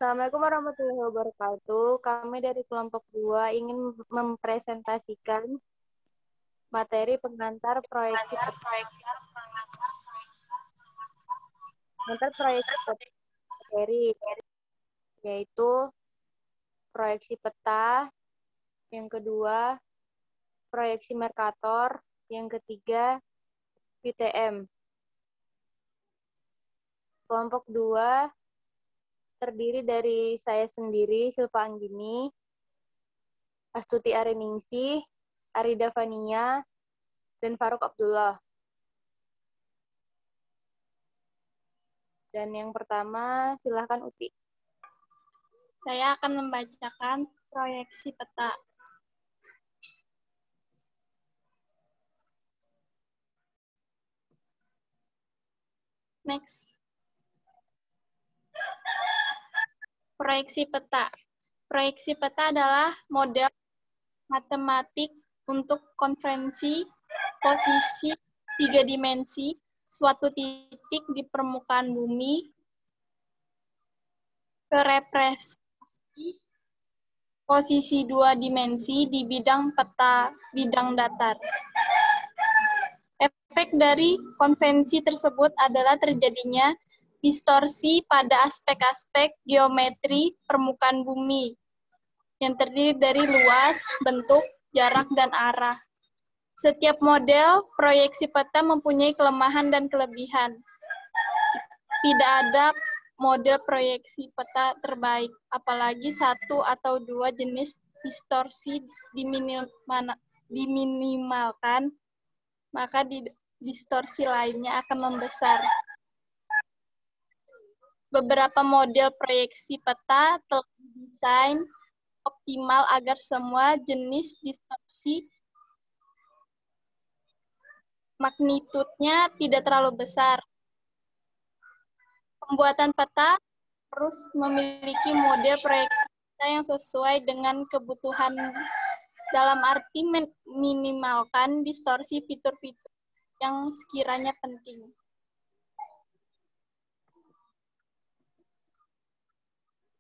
Assalamualaikum warahmatullahi wabarakatuh. Kami dari kelompok 2 ingin mempresentasikan materi pengantar proyeksi materi, yaitu proyeksi peta, yang kedua proyeksi Mercator, yang ketiga UTM. Kelompok 2 terdiri dari saya sendiri, Silva Anggini, Astuti Areningsih, Arida Fania, dan Faruk Abdullah. Dan yang pertama, silahkan Uti. Saya akan membacakan proyeksi peta. Next. Proyeksi peta. Proyeksi peta adalah model matematik untuk konferensi posisi 3 dimensi suatu titik di permukaan bumi ke representasi posisi 2 dimensi di bidang peta bidang datar. Efek dari konvensi tersebut adalah terjadinya distorsi pada aspek-aspek geometri permukaan bumi yang terdiri dari luas, bentuk, jarak, dan arah. Setiap model proyeksi peta mempunyai kelemahan dan kelebihan. Tidak ada model proyeksi peta terbaik, apalagi satu atau dua jenis distorsi diminimalkan, maka distorsi lainnya akan membesar. Beberapa model proyeksi peta telah didesain optimal agar semua jenis distorsi magnitudenya tidak terlalu besar. Pembuatan peta harus memiliki model proyeksi peta yang sesuai dengan kebutuhan, dalam arti minimalkan distorsi fitur-fitur yang sekiranya penting.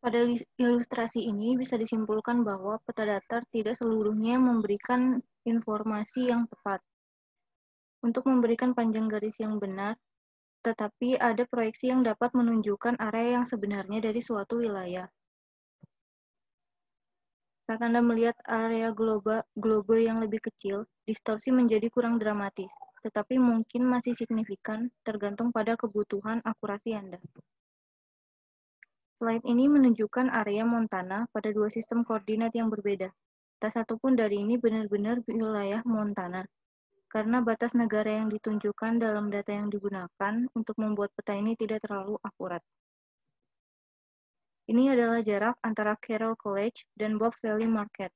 Pada ilustrasi ini bisa disimpulkan bahwa peta datar tidak seluruhnya memberikan informasi yang tepat. Untuk memberikan panjang garis yang benar, tetapi ada proyeksi yang dapat menunjukkan area yang sebenarnya dari suatu wilayah. Saat Anda melihat area globe yang lebih kecil, distorsi menjadi kurang dramatis, tetapi mungkin masih signifikan tergantung pada kebutuhan akurasi Anda. Slide ini menunjukkan area Montana pada dua sistem koordinat yang berbeda. Tak satu pun dari ini benar-benar wilayah Montana, karena batas negara yang ditunjukkan dalam data yang digunakan untuk membuat peta ini tidak terlalu akurat. Ini adalah jarak antara Carroll College dan Bob Valley Market.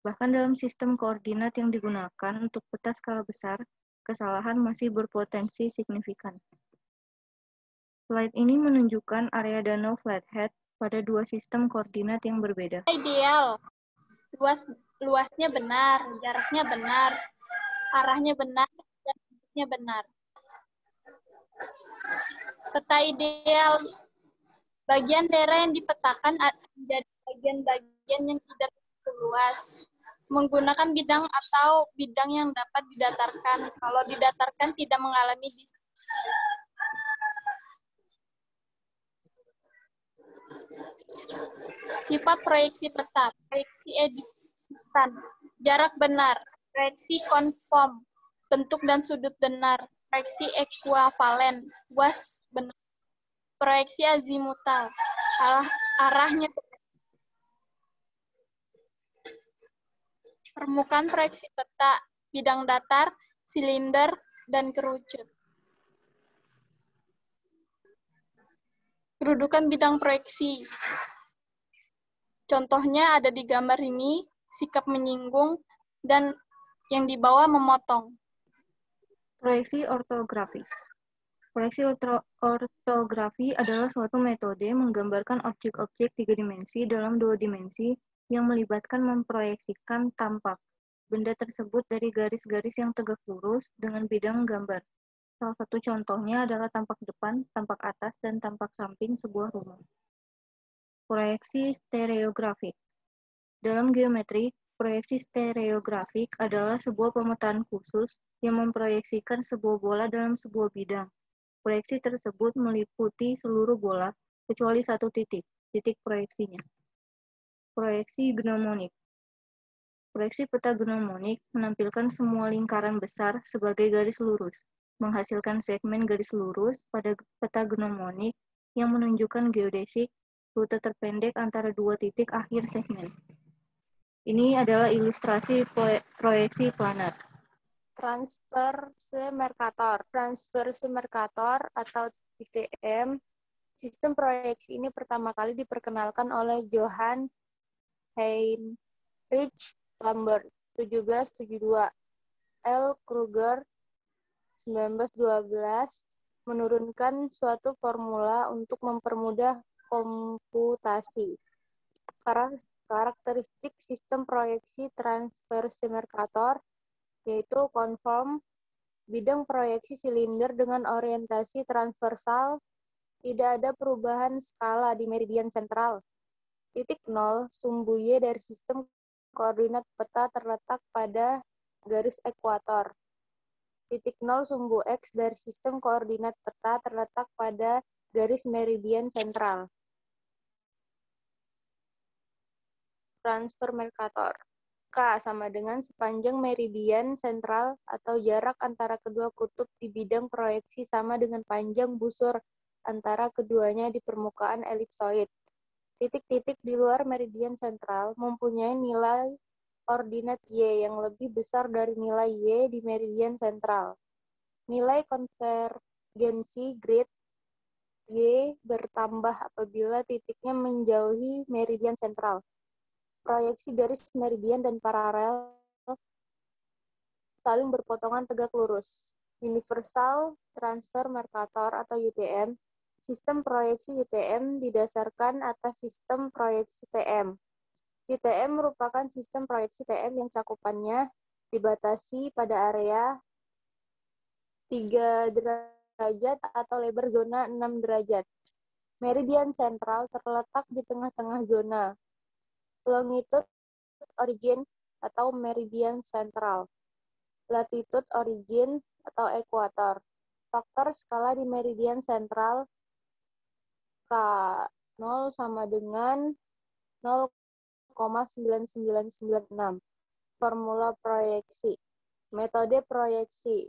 Bahkan dalam sistem koordinat yang digunakan untuk peta skala besar, kesalahan masih berpotensi signifikan. Slide ini menunjukkan area Danau Flathead pada dua sistem koordinat yang berbeda. Ideal. Luasnya benar, jaraknya benar, arahnya benar, dan bentuknya benar. Peta ideal. Bagian daerah yang dipetakan menjadi bagian-bagian yang tidak begitu luas. Menggunakan bidang atau bidang yang dapat didatarkan. Kalau didatarkan tidak mengalami distorsi. Sifat proyeksi peta, proyeksi ekidistan, jarak benar, proyeksi konform, bentuk dan sudut benar, proyeksi ekuivalen, luas benar, proyeksi azimutal, arahnya benar. Permukaan proyeksi peta, bidang datar, silinder, dan kerucut. Kedudukan bidang proyeksi. Contohnya ada di gambar ini, sikap menyinggung, dan yang di bawah memotong. Proyeksi ortografi. Proyeksi ortografi adalah suatu metode menggambarkan objek-objek 3 dimensi dalam 2 dimensi yang melibatkan memproyeksikan tampak benda tersebut dari garis-garis yang tegak lurus dengan bidang gambar. Salah satu contohnya adalah tampak depan, tampak atas, dan tampak samping sebuah rumah. Proyeksi stereografik. Dalam geometri, proyeksi stereografik adalah sebuah pemetaan khusus yang memproyeksikan sebuah bola dalam sebuah bidang. Proyeksi tersebut meliputi seluruh bola, kecuali satu titik proyeksinya. Proyeksi gnomonik. Proyeksi peta gnomonik menampilkan semua lingkaran besar sebagai garis lurus, menghasilkan segmen garis lurus pada peta gnomonik yang menunjukkan geodesik, rute terpendek antara dua titik akhir segmen. Ini adalah ilustrasi proyeksi planar. Transverse Mercator. Transverse Mercator atau TTM, sistem proyeksi ini pertama kali diperkenalkan oleh Johann Heinrich Lambert 1772, L. Kruger 1912, menurunkan suatu formula untuk mempermudah komputasi. Karakteristik sistem proyeksi transverse Mercator yaitu konform, bidang proyeksi silinder dengan orientasi transversal, tidak ada perubahan skala di meridian sentral. Titik nol, sumbu Y dari sistem koordinat peta terletak pada garis ekuator. Titik nol, sumbu X dari sistem koordinat peta terletak pada garis meridian sentral. Transfer Mercator. K sama dengan sepanjang meridian sentral atau jarak antara kedua kutub di bidang proyeksi sama dengan panjang busur antara keduanya di permukaan elipsoid. Titik-titik di luar meridian sentral mempunyai nilai ordinat Y yang lebih besar dari nilai Y di meridian sentral. Nilai konvergensi grid Y bertambah apabila titiknya menjauhi meridian sentral. Proyeksi garis meridian dan paralel saling berpotongan tegak lurus. Universal Transfer Mercator atau UTM, sistem proyeksi UTM didasarkan atas sistem proyeksi TM. UTM merupakan sistem proyeksi TM yang cakupannya dibatasi pada area 3 derajat atau lebar zona 6 derajat. Meridian sentral terletak di tengah-tengah zona. Longitude origin atau meridian sentral. Latitude origin atau ekuator. Faktor skala di meridian sentral K0 sama dengan 0,9996. Formula proyeksi. Metode proyeksi.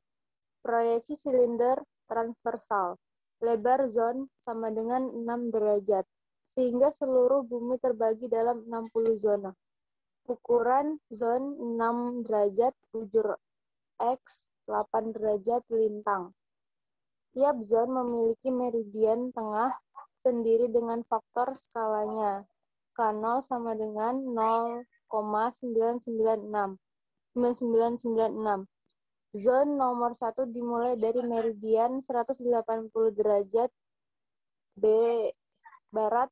Proyeksi silinder transversal. Lebar zon sama dengan 6 derajat, sehingga seluruh bumi terbagi dalam 60 zona. Ukuran zon 6 derajat bujur X, 8 derajat lintang. Tiap zon memiliki meridian tengah sendiri dengan faktor skalanya. K0 sama dengan 0,996. Zon nomor 1 dimulai dari meridian 180 derajat B barat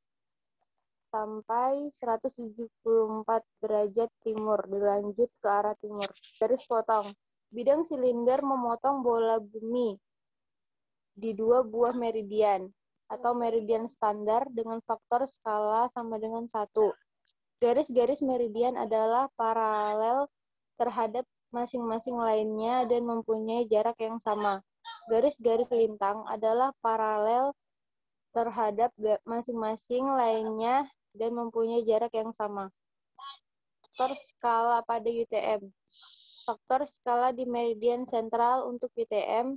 sampai 174 derajat timur, dilanjut ke arah timur. Garis potong. Bidang silinder memotong bola bumi di 2 buah meridian atau meridian standar dengan faktor skala sama dengan 1. Garis-garis meridian adalah paralel terhadap masing-masing lainnya dan mempunyai jarak yang sama. Garis-garis lintang adalah paralel terhadap masing-masing lainnya dan mempunyai jarak yang sama. Faktor skala pada UTM. Faktor skala di meridian sentral untuk UTM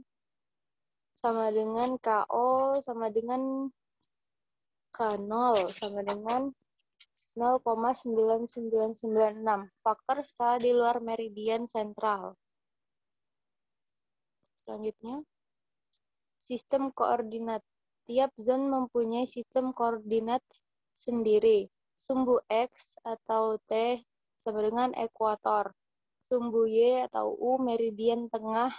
sama dengan KO sama dengan K0 sama dengan 0,9996. Faktor skala di luar meridian sentral. Selanjutnya, sistem koordinat. Tiap zon mempunyai sistem koordinat sendiri. Sumbu X atau T sama dengan ekuator. Sumbu Y atau U meridian tengah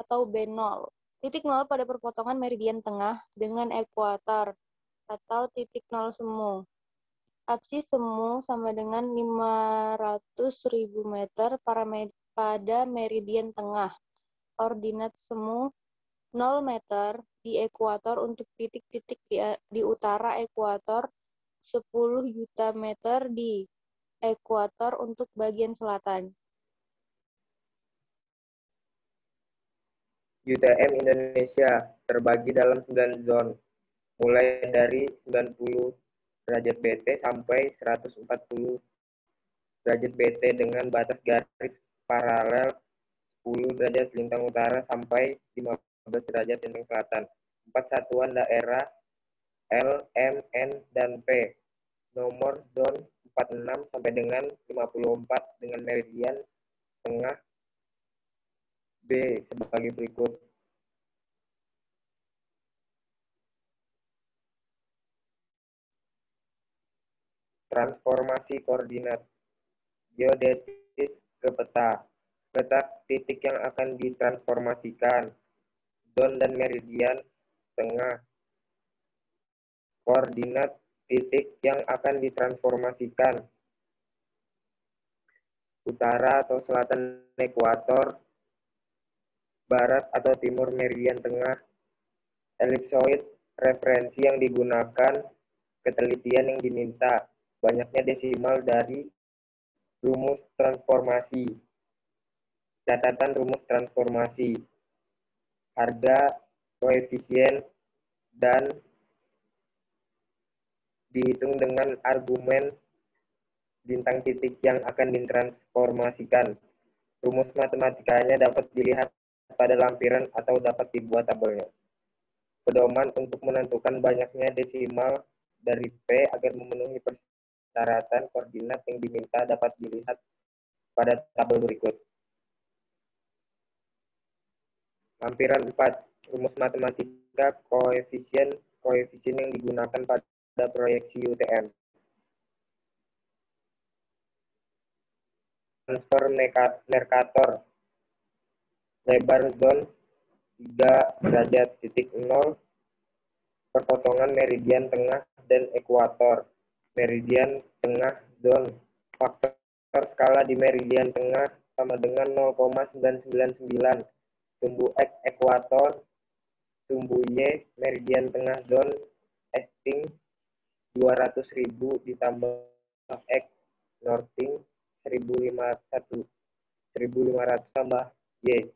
atau B0. Titik nol pada perpotongan meridian tengah dengan ekuator atau titik nol semu. Apsis semu sama dengan 500.000 meter pada meridian tengah. Ordinat semu 0 meter di ekuator untuk titik-titik di utara ekuator 10 juta meter di ekuator untuk bagian selatan. UTM Indonesia terbagi dalam 9 zon, mulai dari 90 derajat BT sampai 140 derajat BT dengan batas garis paralel 10 derajat lintang utara sampai 15 derajat lintang selatan. 4 satuan daerah L, M, N, dan P. Nomor zon 46 sampai dengan 54 dengan meridian tengah B sebagai berikut. Transformasi koordinat geodetis ke peta. Letak titik yang akan ditransformasikan. Zon dan meridian tengah. Koordinat titik yang akan ditransformasikan. Utara atau selatan ekuator. Barat atau timur meridian tengah. Elipsoid referensi yang digunakan. Ketelitian yang diminta. Banyaknya desimal dari rumus transformasi. Catatan rumus transformasi. Harga, koefisien, dan dihitung dengan argumen bintang titik yang akan ditransformasikan. Rumus matematikanya dapat dilihat pada lampiran atau dapat dibuat tabelnya. Pedoman untuk menentukan banyaknya desimal dari P agar memenuhi persyaratan koordinat yang diminta dapat dilihat pada tabel berikut. Lampiran 4. Rumus matematika koefisien yang digunakan pada proyeksi UTM. Transfer Mercator. Lebar zon 3 derajat titik 0. Perpotongan meridian tengah dan ekuator. Meridian tengah zon. Faktor skala di meridian tengah sama dengan 0,999. Sumbu X ekuator, sumbu Y meridian tengah zon esting 200.000 ditambah X northing 1500 tambah Y.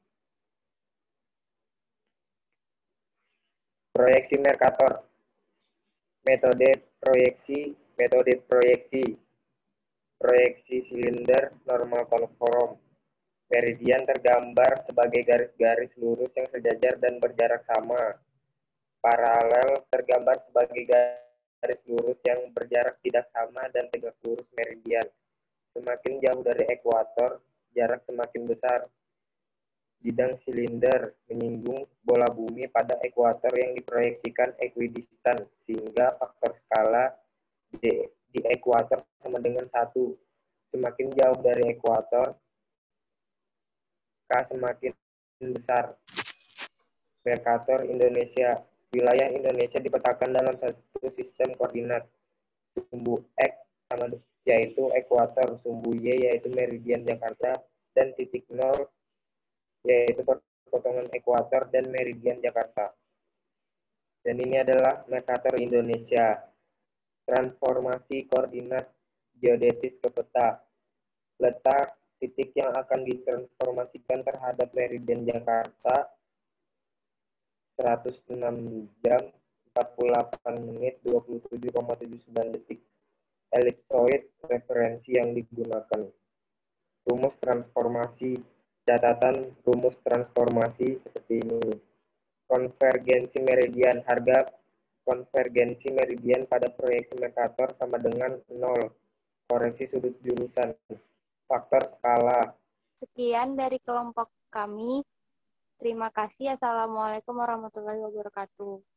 Proyeksi Mercator. Metode proyeksi. Proyeksi silinder normal konform. Meridian tergambar sebagai garis-garis lurus yang sejajar dan berjarak sama. Paralel tergambar sebagai garis lurus yang berjarak tidak sama dan tegak lurus meridian. Semakin jauh dari ekuator, jarak semakin besar. Bidang silinder menyinggung bola bumi pada ekuator yang diproyeksikan ekuidistan, sehingga faktor skala di ekuator sama dengan 1. Semakin jauh dari ekuator, K semakin besar. Mercator Indonesia. Wilayah Indonesia dipetakan dalam satu sistem koordinat. Sumbu X sama yaitu ekuator, sumbu Y yaitu meridian Jakarta, dan titik 0 yaitu perpotongan ekuator dan meridian Jakarta. Dan ini adalah Mercator Indonesia. Transformasi koordinat geodetis ke peta. Letak titik yang akan ditransformasikan terhadap meridian Jakarta 106 jam 48 menit 27,79 detik. Elipsoid referensi yang digunakan. Rumus transformasi. Catatan rumus transformasi seperti ini. Konvergensi meridian. Harga konvergensi meridian pada proyeksi Mercator sama dengan 0. Koreksi sudut jurusan. Faktor skala. Sekian dari kelompok kami. Terima kasih. Assalamualaikum warahmatullahi wabarakatuh.